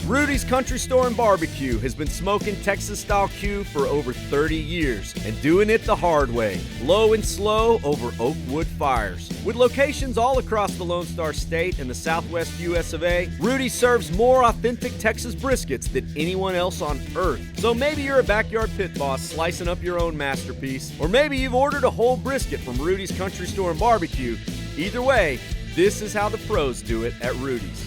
Rudy's Country Store and Barbecue has been smoking Texas-style Q for over 30 years and doing it the hard way, low and slow over oak wood fires. With locations all across the Lone Star State and the Southwest US of A, Rudy serves more authentic Texas briskets than anyone else on earth. So maybe you're a backyard pit boss slicing up your own masterpiece, or maybe you've ordered a whole brisket from Rudy's Country Store and Barbecue. Either way, this is how the pros do it at Rudy's.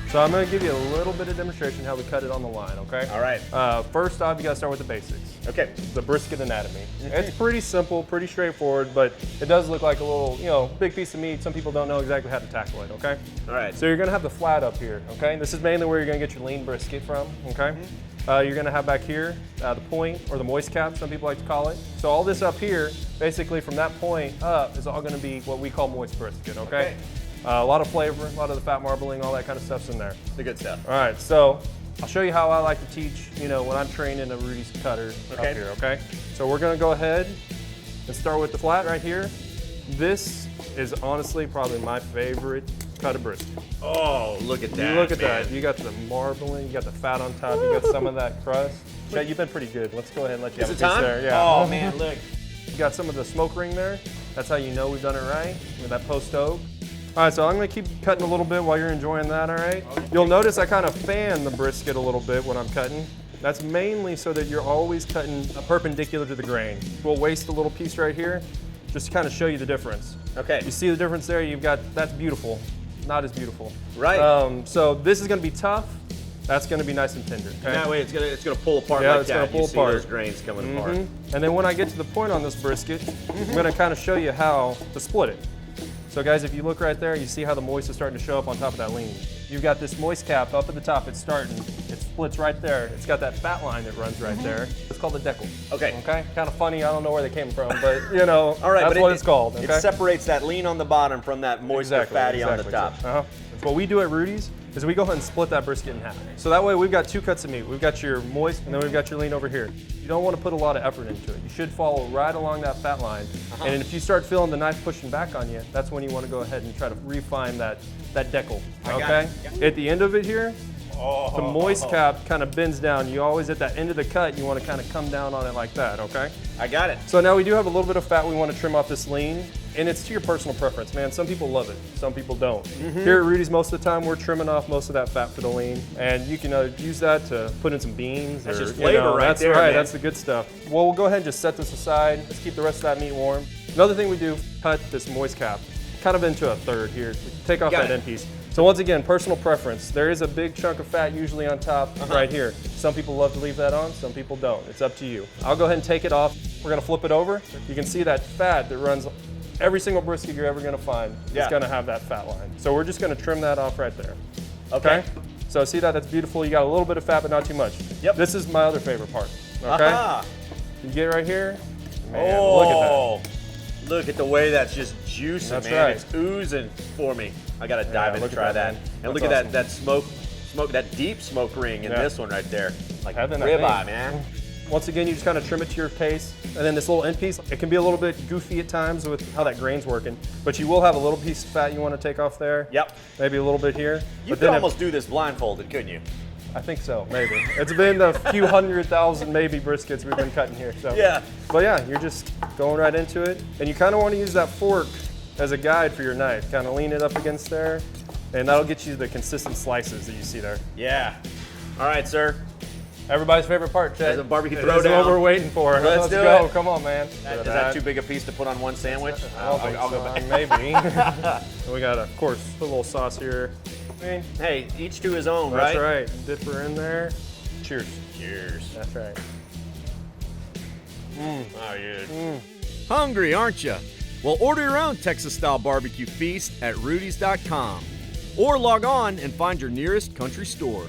So I'm going to give you a little bit of demonstration how we cut it on the line, okay? All right. First off, you got to start with the basics. Okay. The brisket anatomy. It's pretty simple, pretty straightforward, but it does look like a little, big piece of meat. Some people don't know exactly how to tackle it, okay? All right. So you're going to have the flat up here, okay? This is mainly where you're going to get your lean brisket from, okay? You're going to have back here the point, or the moist cap, some people like to call it. So all this up here, basically from that point up, is all going to be what we call moist brisket, okay? A lot of flavor, a lot of the fat marbling, all that kind of stuff's in there. The good stuff. All right, so I'll show you how I like to teach, when I'm training a Rudy's cutter up here, okay? So we're gonna go ahead and start with the flat right here. This is honestly probably my favorite cut of brisket. Oh, look at that, You look at that, you got the marbling, you got the fat on top, you got some of that crust. Chet, you've been pretty good. Let's go ahead and let you have a piece there. Yeah. Oh man, look. You got some of the smoke ring there. That's how you know we've done it right, with that post oak. All right, so I'm gonna keep cutting a little bit while you're enjoying that, all right? You'll notice I kind of fan the brisket a little bit when I'm cutting. That's mainly so that you're always cutting perpendicular to the grain. We'll waste a little piece right here, just to kind of show you the difference. Okay. You see the difference there? You've got, that's beautiful, not as beautiful. Right. So this is gonna be tough. That's gonna be nice and tender. Okay? And that way it's gonna pull apart Yeah, like it's that. gonna pull you see apart. those grains coming apart. And then when I get to the point on this brisket, I'm gonna kind of show you how to split it. So guys, if you look right there, you see how the moist is starting to show up on top of that lean. You've got this moist cap up at the top, it's starting, it splits right there. It's got that fat line that runs right there. It's called the deckle. Okay. Okay, kind of funny, I don't know where they came from, but all right, that's what it's called. Okay? It separates that lean on the bottom from that moist or fatty on the top. What we do at Rudy's is we go ahead and split that brisket in half. So that way we've got two cuts of meat. We've got your moist and then we've got your lean over here. You don't want to put a lot of effort into it. You should follow right along that fat line. And if you start feeling the knife pushing back on you, that's when you want to go ahead and try to refine that deckle, okay? At the end of it here, the moist cap kind of bends down. You always, at that end of the cut, you want to kind of come down on it like that, okay? I got it. So now we do have a little bit of fat we want to trim off this lean, and it's to your personal preference, man. Some people love it, some people don't. Here at Rudy's, most of the time, we're trimming off most of that fat for the lean, and you can use that to put in some beans. That's just flavor right there, right, man. that's the good stuff. Well, we'll go ahead and just set this aside. Let's keep the rest of that meat warm. Another thing we do, cut this moist cap kind of into a third here. Take off that end piece. So once again, personal preference. There is a big chunk of fat usually on top right here. Some people love to leave that on, some people don't. It's up to you. I'll go ahead and take it off. We're gonna flip it over. You can see that fat that runs every single brisket you're ever gonna find is gonna have that fat line. So we're just gonna trim that off right there. Okay? So see that? That's beautiful. You got a little bit of fat, but not too much. Yep. This is my other favorite part, okay? You get right here, man, look at that. Look at the way that's just juicing, That's man. right. It's oozing for me. I gotta dive in and try that. And look That's at that smoke, that deep smoke ring in this one right there. Like ribeye, man. Once again, you just kind of trim it to your taste. And then this little end piece, it can be a little bit goofy at times with how that grain's working, but you will have a little piece of fat you want to take off there. Yep. Maybe a little bit here. You could almost do this blindfolded, couldn't you? I think so, maybe. It's been a few 100,000 maybe briskets we've been cutting here. So. Yeah. But yeah, you're just going right into it. And you kind of want to use that fork as a guide for your knife. Kind of lean it up against there, and that'll get you the consistent slices that you see there. Yeah. All right, sir. Everybody's favorite part, Chet. There's a barbecue throwdown. That's what we're waiting for. Let's do go. it. Come on, man. Is that too big a piece to put on one sandwich? I'll go back. Maybe. We got, of course, a little sauce here. Hey, each to his own, That's right? right. Dip her in there. Cheers. Cheers. That's right. Oh, yeah. Hungry, aren't you? Well, order your own Texas-style barbecue feast at rudys.com or log on and find your nearest country store.